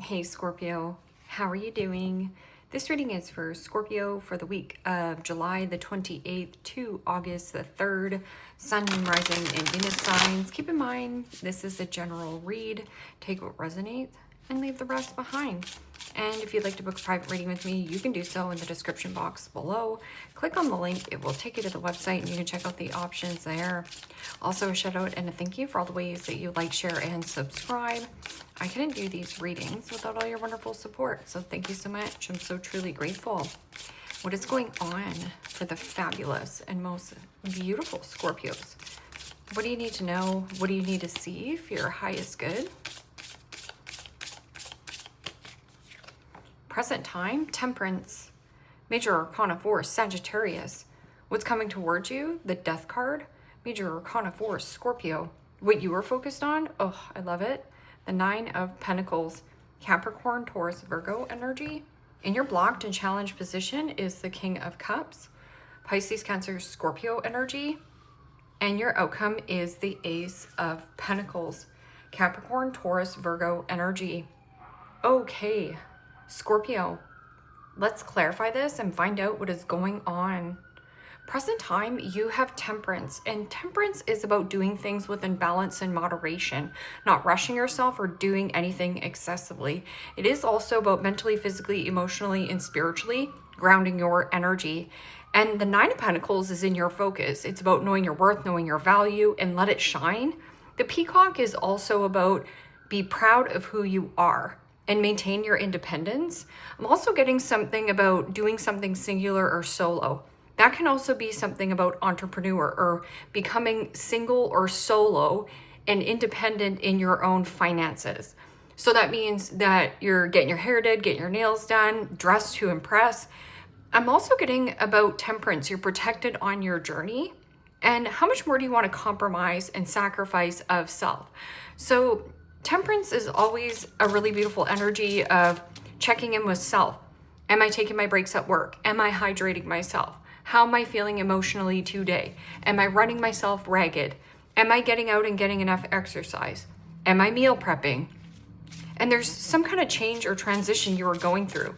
Hey Scorpio, how are you doing? This reading is for Scorpio for the week of July the 28th to August the 3rd, Sun, Moon, Rising, and Venus signs. Keep in mind, this is a general read. Take what resonates and leave the rest behind. And if you'd like to book a private reading with me, you can do so in the description box below. Click on the link, it will take you to the website and you can check out the options there. Also a shout out and a thank you for all the ways that you like, share, and subscribe. I couldn't do these readings without all your wonderful support, so thank you so much. I'm so truly grateful. What is going on for the fabulous and most beautiful Scorpios? What do you need to know? What do you need to see for your highest good? Present time, Temperance, Major Arcana 4, Sagittarius. What's coming towards you? The Death card, Major Arcana 4, Scorpio. What you are focused on? Oh, I love it. The Nine of Pentacles, Capricorn, Taurus, Virgo energy. In your blocked and challenged position is the King of Cups, Pisces, Cancer, Scorpio energy. And your outcome is the Ace of Pentacles, Capricorn, Taurus, Virgo energy. Okay, Scorpio, let's clarify this and find out what is going on. Present time, you have Temperance, and Temperance is about doing things within balance and moderation, not rushing yourself or doing anything excessively. It is also about mentally, physically, emotionally, and spiritually grounding your energy. And the Nine of Pentacles is in your focus. It's about knowing your worth, knowing your value, and let it shine. The Peacock is also about be proud of who you are and maintain your independence. I'm also getting something about doing something singular or solo. That can also be something about entrepreneur or becoming single or solo and independent in your own finances. So that means that you're getting your hair did, getting your nails done, dressed to impress. I'm also getting about Temperance. You're protected on your journey. And how much more do you want to compromise and sacrifice of self? So Temperance is always a really beautiful energy of checking in with self. Am I taking my breaks at work? Am I hydrating myself? How am I feeling emotionally today? Am I running myself ragged? Am I getting out and getting enough exercise? Am I meal prepping? And there's some kind of change or transition you are going through.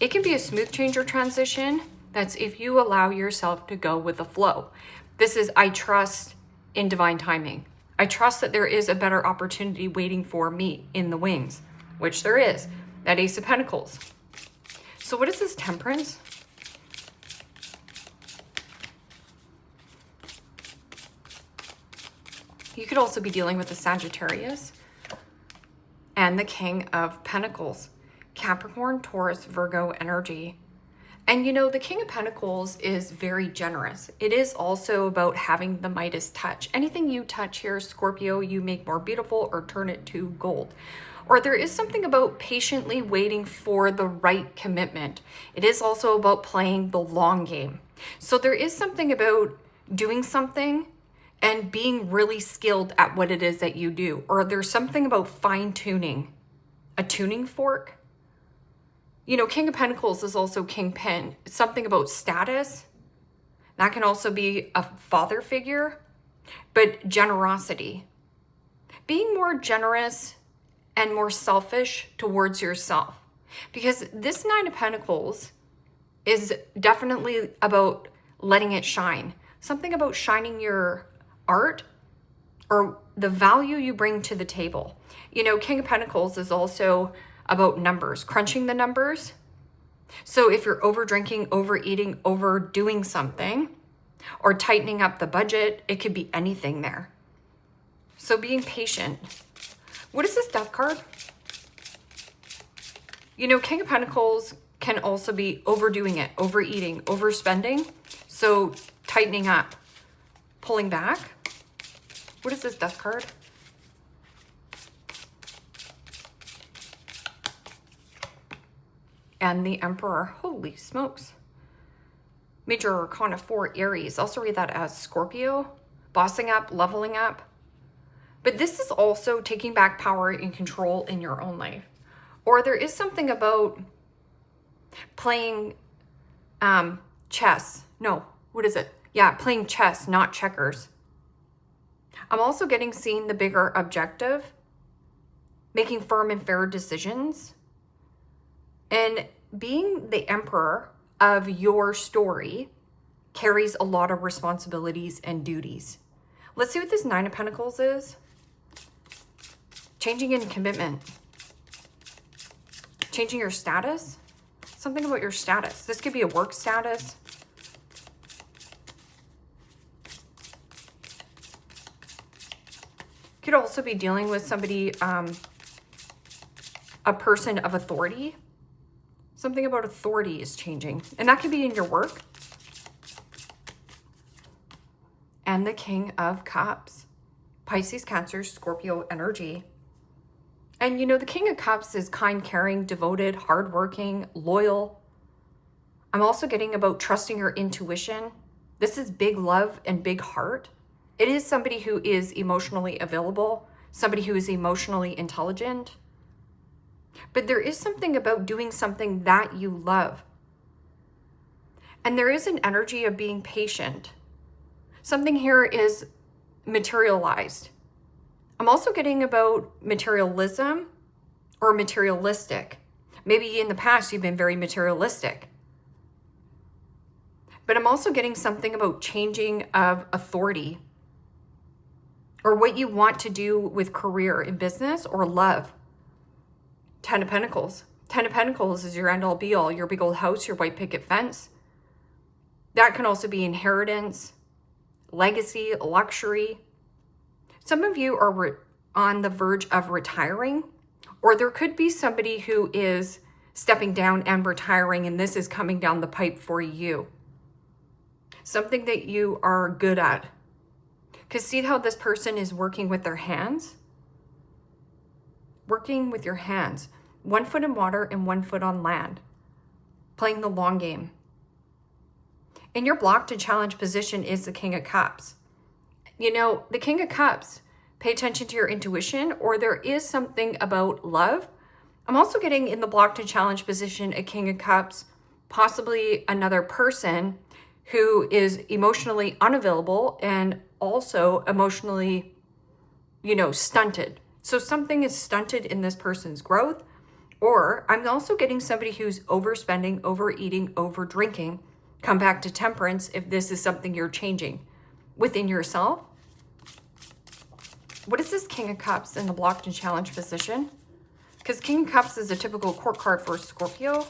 It can be a smooth change or transition. That's if you allow yourself to go with the flow. This is, I trust in divine timing. I trust that there is a better opportunity waiting for me in the wings, which there is, that Ace of Pentacles. So what is this Temperance? You could also be dealing with the Sagittarius and the King of Pentacles, Capricorn, Taurus, Virgo energy. And you know, the King of Pentacles is very generous. It is also about having the Midas touch. Anything you touch here, Scorpio, you make more beautiful or turn it to gold. Or there is something about patiently waiting for the right commitment. It is also about playing the long game. So there is something about doing something and being really skilled at what it is that you do. Or there's something about fine-tuning, a tuning fork. You know, King of Pentacles is also Kingpin. It's something about status. That can also be a father figure, but generosity. Being more generous and more selfish towards yourself. Because this Nine of Pentacles is definitely about letting it shine. Something about shining your art or the value you bring to the table. You know, King of Pentacles is also about numbers, crunching the numbers. So if you're over drinking, overeating, overdoing something, or tightening up the budget, it could be anything there. So being patient. What is this Death card? You know, King of Pentacles can also be overdoing it, overeating, overspending. So tightening up, pulling back. What is this Death card? And the Emperor, holy smokes. Major Arcana 4, Aries. Also read that as Scorpio, bossing up, leveling up. But this is also taking back power and control in your own life. Or there is something about playing chess. No, what is it? Yeah, playing chess, not checkers. I'm also getting seen the bigger objective, making firm and fair decisions, And being the emperor of your story carries a lot of responsibilities and duties. Let's see what this Nine of Pentacles is. Changing in commitment. Changing your status. Something about your status. This could be a work status. Could also be dealing with somebody, a person of authority. Something about authority is changing. And that could be in your work. And the King of Cups. Pisces, Cancer, Scorpio energy. And you know, the King of Cups is kind, caring, devoted, hardworking, loyal. I'm also getting about trusting your intuition. This is big love and big heart. It is somebody who is emotionally available, somebody who is emotionally intelligent. But there is something about doing something that you love. And there is an energy of being patient. Something here is materialized. I'm also getting about materialism or materialistic. Maybe in the past you've been very materialistic. But I'm also getting something about changing of authority or what you want to do with career in business or love. 10 of Pentacles. 10 of Pentacles is your end-all be-all, your big old house, your white picket fence. That can also be inheritance, legacy, luxury. Some of you are on the verge of retiring, or there could be somebody who is stepping down and retiring, and this is coming down the pipe for you. Something that you are good at. Because see how this person is working with their hands? Working with your hands. 1 foot in water and 1 foot on land. Playing the long game. And your blocked and challenged position is the King of Cups. You know, the King of Cups, pay attention to your intuition, or there is something about love. I'm also getting in the blocked and challenged position a King of Cups, possibly another person who is emotionally unavailable and also emotionally, you know, stunted. So something is stunted in this person's growth. Or I'm also getting somebody who's overspending, overeating, over drinking. Come back to temperance if this is something you're changing within yourself. What is this King of Cups in the blocked and challenged position? Because King of Cups is a typical court card for Scorpio.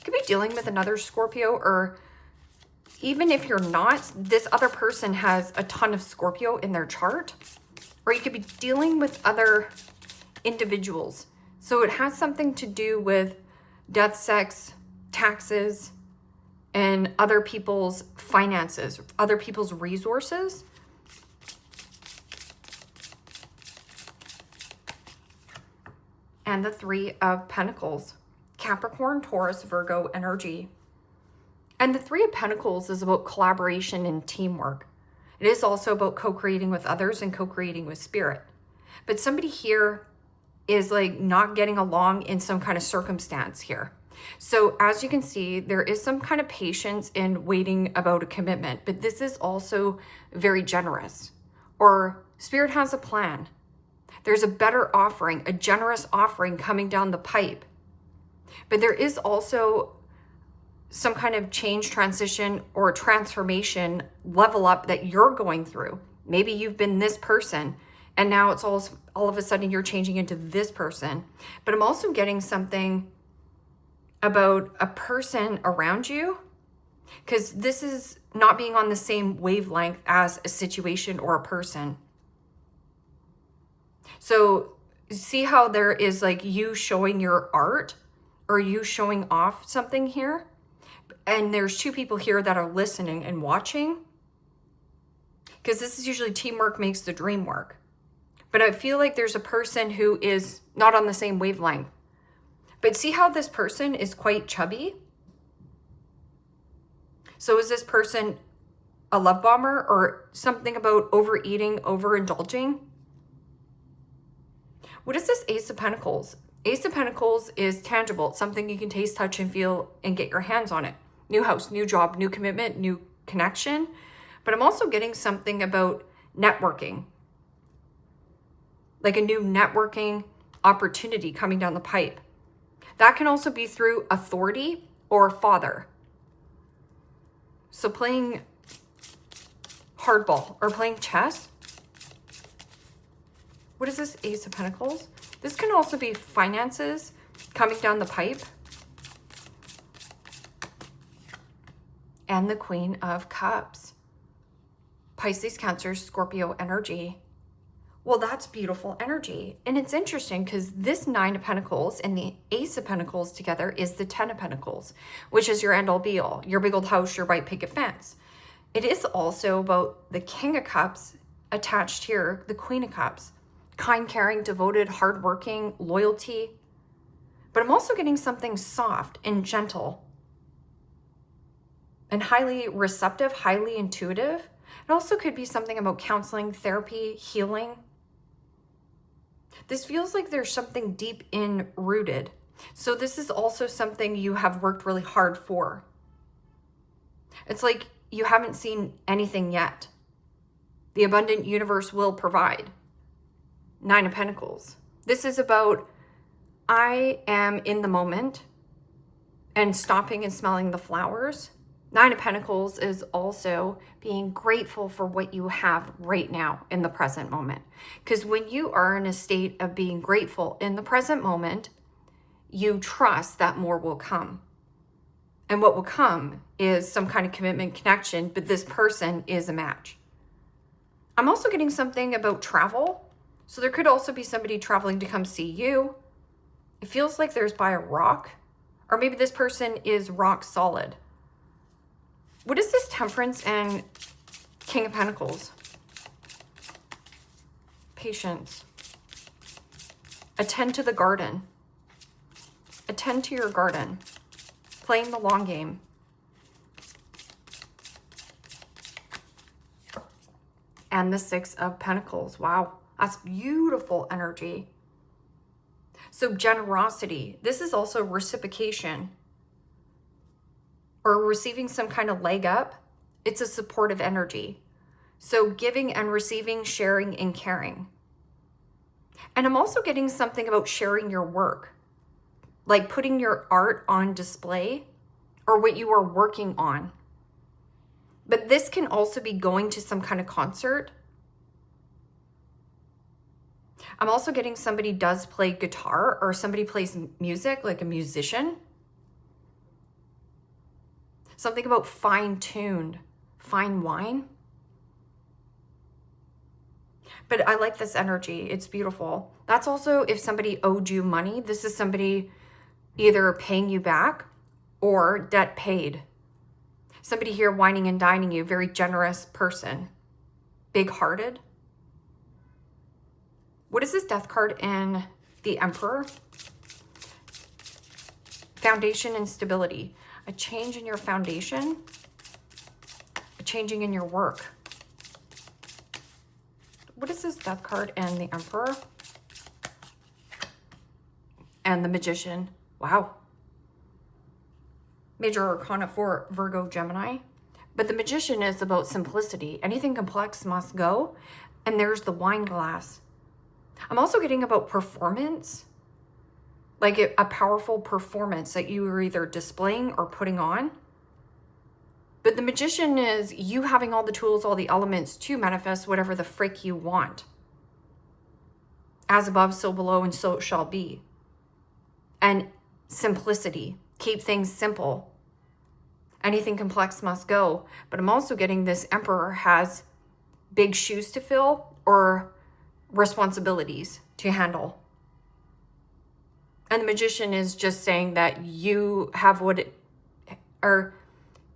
Could be dealing with another Scorpio, or even if you're not, this other person has a ton of Scorpio in their chart. Or you could be dealing with other individuals. So it has something to do with death, sex, taxes, and other people's finances, other people's resources. And the 3 of Pentacles, Capricorn, Taurus, Virgo energy. And the 3 of Pentacles is about collaboration and teamwork. It is also about co-creating with others and co-creating with spirit. But somebody here is like not getting along in some kind of circumstance here. So as you can see, there is some kind of patience in waiting about a commitment, but this is also very generous. Or spirit has a plan. There's a better offering, a generous offering coming down the pipe. But there is also some kind of change, transition, or transformation level up that you're going through. Maybe you've been this person and now it's all of a sudden you're changing into this person. But I'm also getting something about a person around you, because this is not being on the same wavelength as a situation or a person. So see how there is like you showing your art or you showing off something here? And there's 2 people here that are listening and watching, because this is usually teamwork makes the dream work. But I feel like there's a person who is not on the same wavelength. But see how this person is quite chubby? So is this person a love bomber or something about overeating, overindulging? What is this Ace of Pentacles? Ace of Pentacles is tangible. It's something you can taste, touch, and feel and get your hands on it. New house, new job, new commitment, new connection. But I'm also getting something about networking. Like a new networking opportunity coming down the pipe. That can also be through authority or father. So playing hardball or playing chess. What is this? Ace of Pentacles. This can also be finances coming down the pipe. And the Queen of Cups. Pisces, Cancer, Scorpio energy. Well, that's beautiful energy. And it's interesting because this Nine of Pentacles and the Ace of Pentacles together is the Ten of Pentacles, which is your end all be all, your big old house, your white picket fence. It is also about the King of Cups attached here, the Queen of Cups. Kind, caring, devoted, hardworking, loyalty. But I'm also getting something soft and gentle and highly receptive, highly intuitive. It also could be something about counseling, therapy, healing. This feels like there's something deep in rooted. So this is also something you have worked really hard for. It's like you haven't seen anything yet. The abundant universe will provide. Nine of Pentacles. This is about I am in the moment and stopping and smelling the flowers. Nine of Pentacles is also being grateful for what you have right now in the present moment. Because when you are in a state of being grateful in the present moment, you trust that more will come. And what will come is some kind of commitment, connection, but this person is a match. I'm also getting something about travel. So there could also be somebody traveling to come see you. It feels like there's by a rock, or maybe this person is rock solid. What is this Temperance and King of Pentacles? Patience. Attend to the garden. Attend to your garden. Playing the long game. And the Six of Pentacles. Wow, that's beautiful energy. So generosity. This is also reciprocation. Or receiving some kind of leg up. It's a supportive energy. So giving and receiving, sharing and caring. And I'm also getting something about sharing your work. Like putting your art on display or what you are working on. But this can also be going to some kind of concert. I'm also getting somebody does play guitar or somebody plays music, like a musician. Something about fine-tuned, fine wine. But I like this energy. It's beautiful. That's also if somebody owed you money. This is somebody either paying you back or debt paid. Somebody here whining and dining you. Very generous person. Big-hearted. What is this Death card in the Emperor? Foundation and stability. A change in your foundation, a changing in your work. What is this Death card and the Emperor? And the Magician. Wow. Major Arcana for Virgo, Gemini. But the Magician is about simplicity. Anything complex must go. And there's the wine glass. I'm also getting about performance. Like a powerful performance that you are either displaying or putting on. But the Magician is you having all the tools, all the elements to manifest whatever the frick you want. As above, so below, and so it shall be. And simplicity. Keep things simple. Anything complex must go. But I'm also getting this Emperor has big shoes to fill or responsibilities to handle. And the Magician is just saying that you have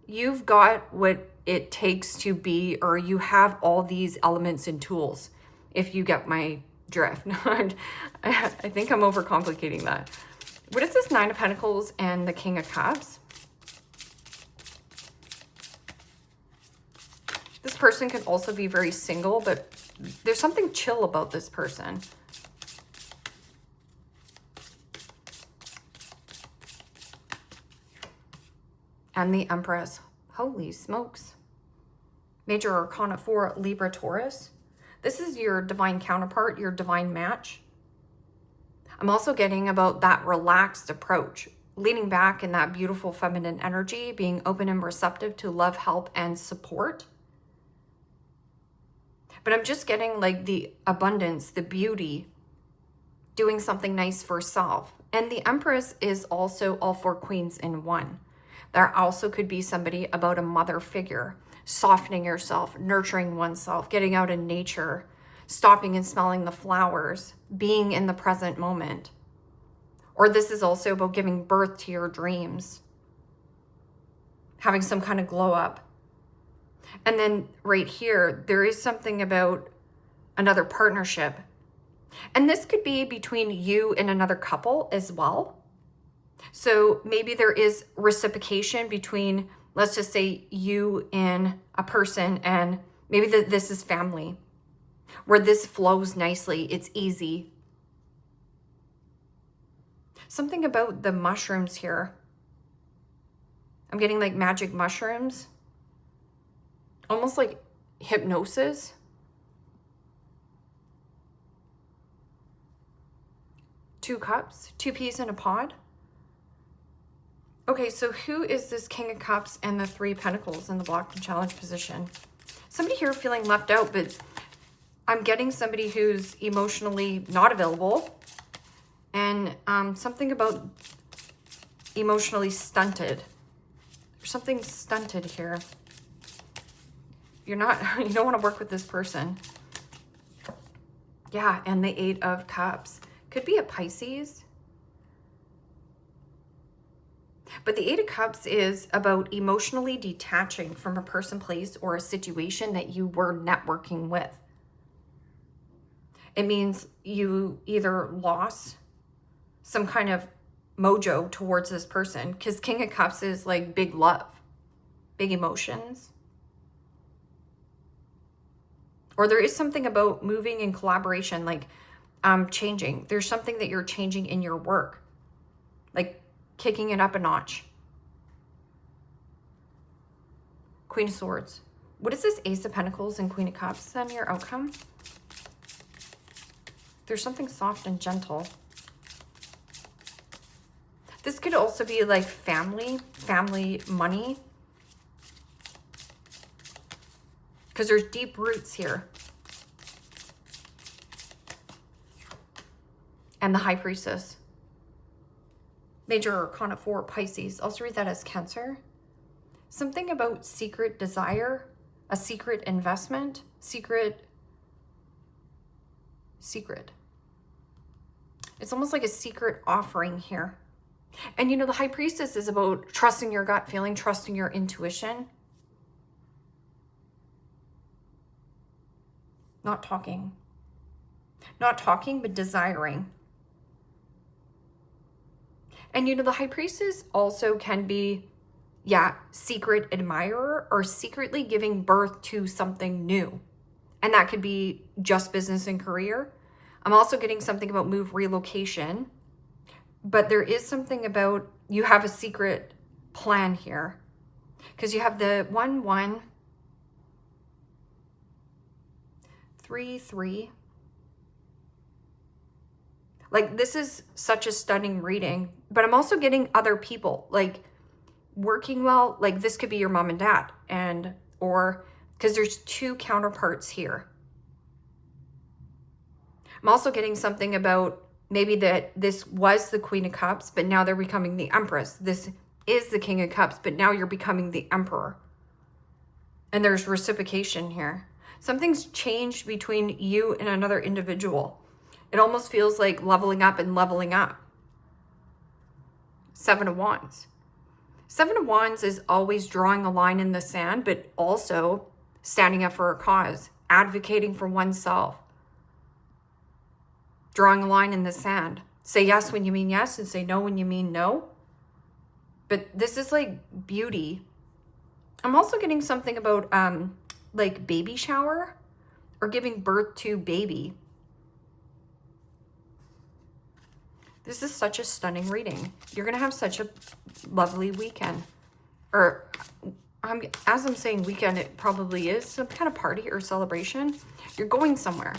you've got what it takes to be, or you have all these elements and tools, if you get my drift. I think I'm overcomplicating that. What is this Nine of Pentacles and the King of Cups? This person could also be very single, but there's something chill about this person. And the Empress. Holy smokes. Major Arcana for Libra, Taurus. This is your divine counterpart, your divine match. I'm also getting about that relaxed approach, leaning back in that beautiful feminine energy, being open and receptive to love, help, and support. But I'm just getting like the abundance, the beauty, doing something nice for self. And the Empress is also all four queens in one. There also could be somebody about a mother figure, softening yourself, nurturing oneself, getting out in nature, stopping and smelling the flowers, being in the present moment. Or this is also about giving birth to your dreams, having some kind of glow up. And then right here, there is something about another partnership. And this could be between you and another couple as well. So maybe there is reciprocation between, let's just say, you and a person, and maybe this is family, where this flows nicely, it's easy. Something about the mushrooms here. I'm getting like magic mushrooms, almost like hypnosis. Two cups, two peas in a pod. Okay, so who is this King of Cups and the Three Pentacles in the blocked and challenge position? Somebody here feeling left out, but I'm getting somebody who's emotionally not available, and something about emotionally stunted. There's something stunted here. You don't want to work with this person. Yeah, and the Eight of Cups. Could be a Pisces. But the Eight of Cups is about emotionally detaching from a person, place, or a situation that you were networking with. It means you either lost some kind of mojo towards this person, because King of Cups is like big love, big emotions. Or there is something about moving in collaboration, like changing. There's something that you're changing in your work, like kicking it up a notch. Queen of Swords. What is this Ace of Pentacles and Queen of Cups then, your outcome? There's something soft and gentle. This could also be like family money. Because there's deep roots here. And the High Priestess. Major Arcana 4, Pisces. I'll also read that as Cancer. Something about secret desire, a secret investment, secret. It's almost like a secret offering here. And you know, the High Priestess is about trusting your gut feeling, trusting your intuition. Not talking, but desiring. And you know, the High Priestess also can be, secret admirer or secretly giving birth to something new. And that could be just business and career. I'm also getting something about move, relocation. But there is something about you have a secret plan here. Because you have the 1-1, 3-3. Like, this is such a stunning reading. But I'm also getting other people, like, working well. Like, this could be your mom and dad. Or, because there's two counterparts here. I'm also getting something about maybe that this was the Queen of Cups, but now they're becoming the Empress. This is the King of Cups, but now you're becoming the Emperor. And there's reciprocation here. Something's changed between you and another individual. It almost feels like leveling up and leveling up. 7 of Wands. 7 of Wands is always drawing a line in the sand, but also standing up for a cause, advocating for oneself. Drawing a line in the sand. Say yes when you mean yes and say no when you mean no. But this is like beauty. I'm also getting something about like baby shower or giving birth to baby. This is such a stunning reading. You're going to have such a lovely weekend. Or as I'm saying weekend, it probably is some kind of party or celebration. You're going somewhere.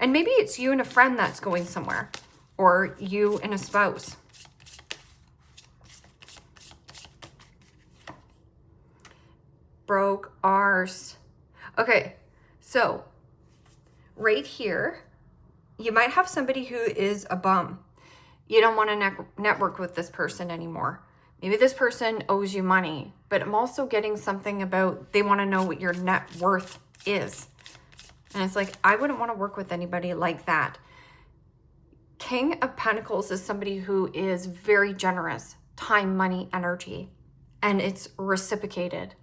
And maybe it's you and a friend that's going somewhere. or you and a spouse. Broke arse. Okay, so right here, you might have somebody who is a bum. You don't want to network with this person anymore. Maybe this person owes you money, but I'm also getting something about they want to know what your net worth is. And it's like, I wouldn't want to work with anybody like that. King of Pentacles is somebody who is very generous, time, money, energy, and it's reciprocated.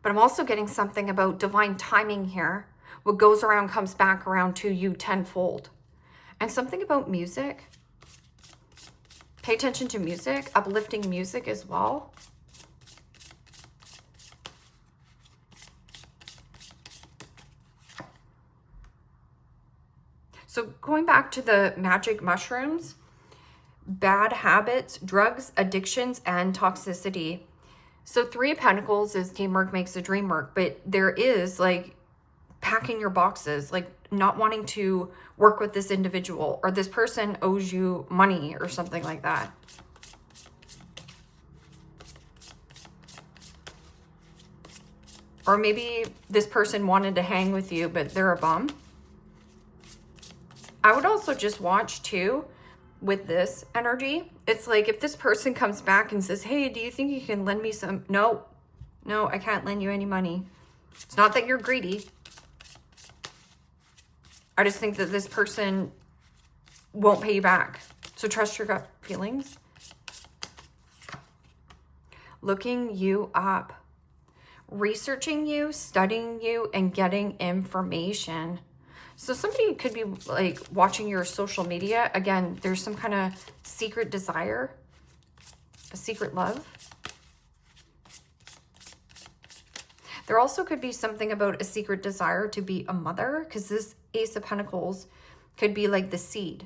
But I'm also getting something about divine timing here. What goes around comes back around to you tenfold. And something about music. Pay attention to music, uplifting music as well. So going back to the magic mushrooms, bad habits, drugs, addictions, and toxicity. So 3 of Pentacles is teamwork makes the dream work, but there is like packing your boxes, like not wanting to work with this individual, or this person owes you money or something like that. Or maybe this person wanted to hang with you, but they're a bum. I would also just watch too with this energy. It's like if this person comes back and says, hey, do you think you can lend me some? No, I can't lend you any money. It's not that you're greedy. I just think that this person won't pay you back. So trust your gut feelings. Looking you up. Researching you, studying you, and getting information. So somebody could be like watching your social media. Again, there's some kind of secret desire, a secret love. There also could be something about a secret desire to be a mother, because this Ace of Pentacles could be like the seed.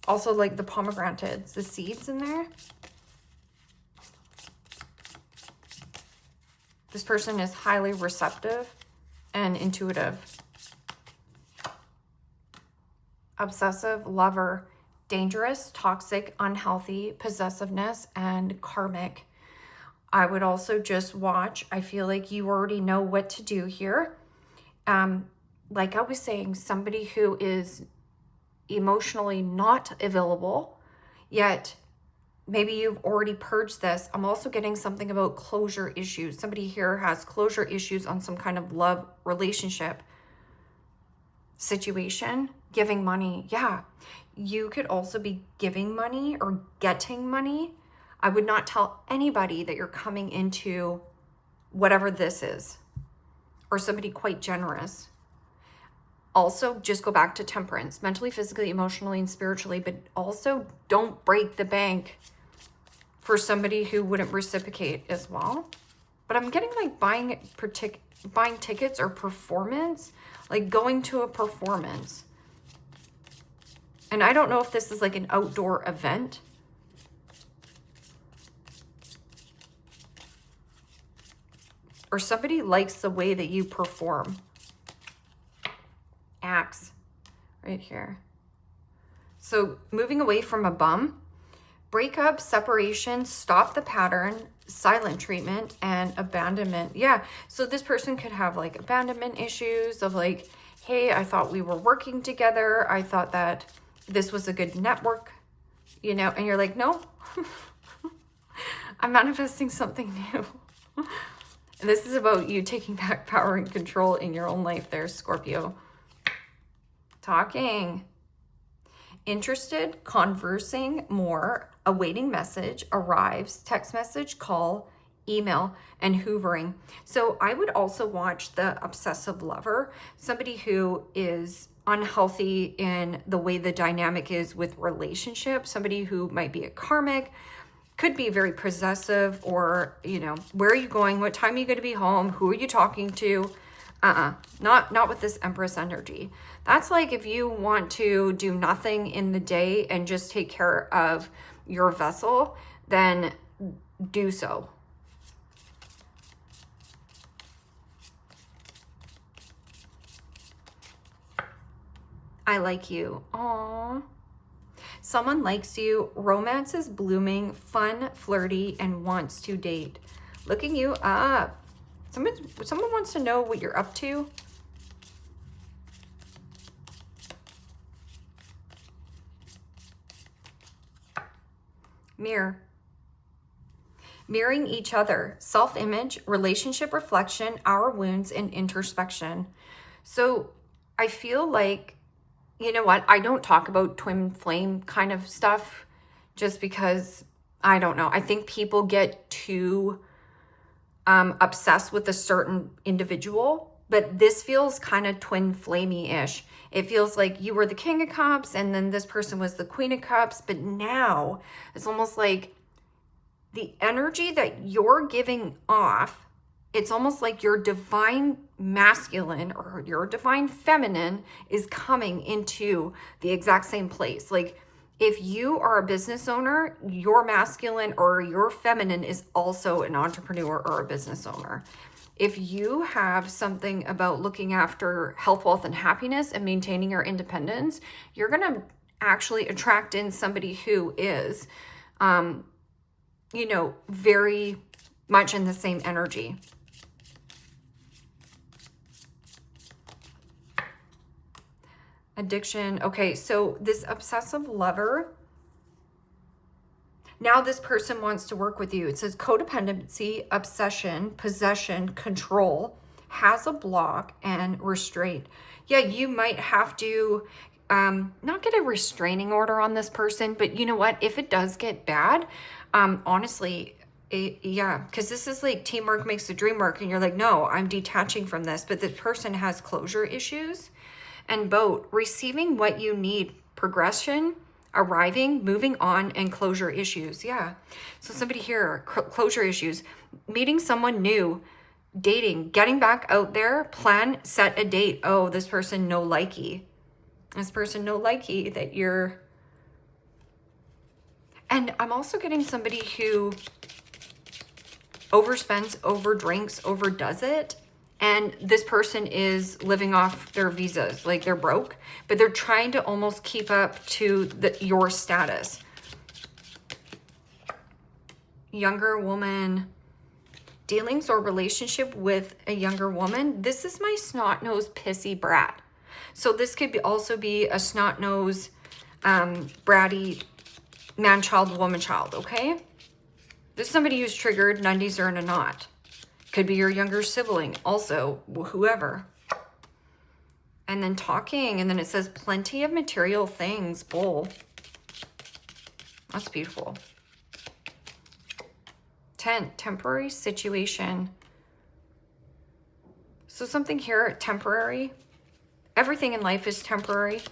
Also like the pomegranates, the seeds in there. This person is highly receptive and intuitive. Obsessive, lover, dangerous, toxic, unhealthy, possessiveness, and karmic. I would also just watch. I feel like you already know what to do here. Like I was saying, somebody who is emotionally not available, yet maybe you've already purged this. I'm also getting something about closure issues. Somebody here has closure issues on some kind of love relationship situation. Giving money. Yeah, you could also be giving money or getting money. I would not tell anybody that you're coming into whatever this is, or somebody quite generous. Also, just go back to temperance, mentally, physically, emotionally, and spiritually, but also don't break the bank for somebody who wouldn't reciprocate as well. But I'm getting like buying tickets or performance, like going to a performance. And I don't know if this is like an outdoor event. Or somebody likes the way that you perform. Axe right here. So moving away from a bum, breakup, separation, stop the pattern, silent treatment, and abandonment. Yeah, so this person could have like abandonment issues of like, hey, I thought we were working together. I thought that this was a good network, you know, and you're like, no, I'm manifesting something new. And this is about you taking back power and control in your own life there, Scorpio. Talking. Interested, conversing more, awaiting message, arrives, text message, call, email, and hoovering. So I would also watch the obsessive lover, somebody who is unhealthy in the way the dynamic is with relationships, somebody who might be a karmic, could be very possessive, or, you know, where are you going? What time are you going to be home? Who are you talking to? Not with this Empress energy. That's like if you want to do nothing in the day and just take care of your vessel, then do so. I like you. Aww. Someone likes you. Romance is blooming, fun, flirty, and wants to date. Looking you up. Someone wants to know what you're up to. Mirror. Mirroring each other. Self-image, relationship reflection, our wounds, and introspection. So I feel like, you know what? I don't talk about twin flame kind of stuff just because, I don't know. I think people get too obsessed with a certain individual, but this feels kind of twin flamey-ish. It feels like you were the King of Cups and then this person was the Queen of Cups, but now it's almost like the energy that you're giving off, it's almost like your divine masculine or your divine feminine is coming into the exact same place. Like if you are a business owner, your masculine or your feminine is also an entrepreneur or a business owner. If you have something about looking after health, wealth, and happiness and maintaining your independence, you're going to actually attract in somebody who is, you know, very much in the same energy. Addiction. Okay, so this obsessive lover, now this person wants to work with you. It says codependency, obsession, possession, control, has a block, and restraint. Yeah, you might have to not get a restraining order on this person, but you know what? If it does get bad, honestly, yeah, because this is like teamwork makes the dream work, and you're like, no, I'm detaching from this, but this person has closure issues. And boat, receiving what you need, progression, arriving, moving on, and closure issues. Yeah. So somebody here, closure issues, meeting someone new, dating, getting back out there, plan, set a date. Oh, this person no likey. This person no likey that you're... And I'm also getting somebody who overspends, overdrinks, overdoes it. And this person is living off their visas, like they're broke, but they're trying to almost keep up to your status. Younger woman, dealings or relationship with a younger woman. This is my snot-nosed pissy brat. So this could also be a snot-nosed, bratty man-child, woman-child, okay? This is somebody who's triggered, and undies are in a knot. Could be your younger sibling, also, whoever. And then talking, and then it says plenty of material things, bull. That's beautiful. 10, temporary situation. So something here, temporary. Everything in life is temporary.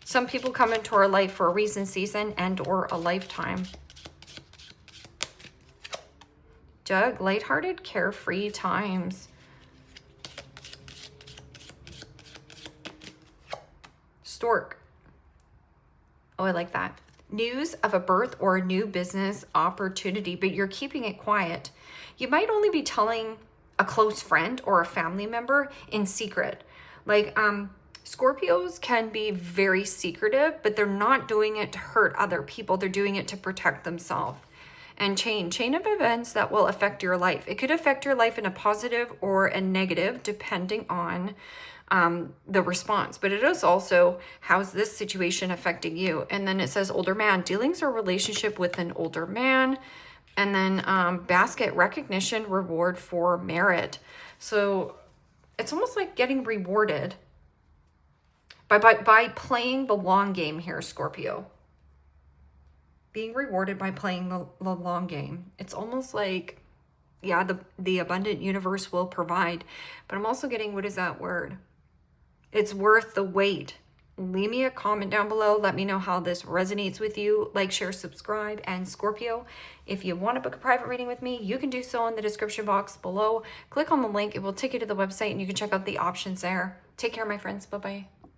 Some people come into our life for a reason, season, and or a lifetime. Jug, lighthearted, carefree times. Stork. Oh, I like that. News of a birth or a new business opportunity, but you're keeping it quiet. You might only be telling a close friend or a family member in secret. Like, Scorpios can be very secretive, but they're not doing it to hurt other people. They're doing it to protect themselves. And chain of events that will affect your life. It could affect your life in a positive or a negative, depending on the response. But it is also, how's this situation affecting you? And then it says older man, dealings or relationship with an older man. And then basket, recognition, reward for merit. So it's almost like getting rewarded by playing the long game here, Scorpio. Being rewarded by playing the long game. It's almost like, yeah, the abundant universe will provide. But I'm also getting, what is that word? It's worth the wait. Leave me a comment down below. Let me know how this resonates with you. Like, share, subscribe. And Scorpio, if you want to book a private reading with me, you can do so in the description box below. Click on the link. It will take you to the website and you can check out the options there. Take care, my friends. Bye-bye.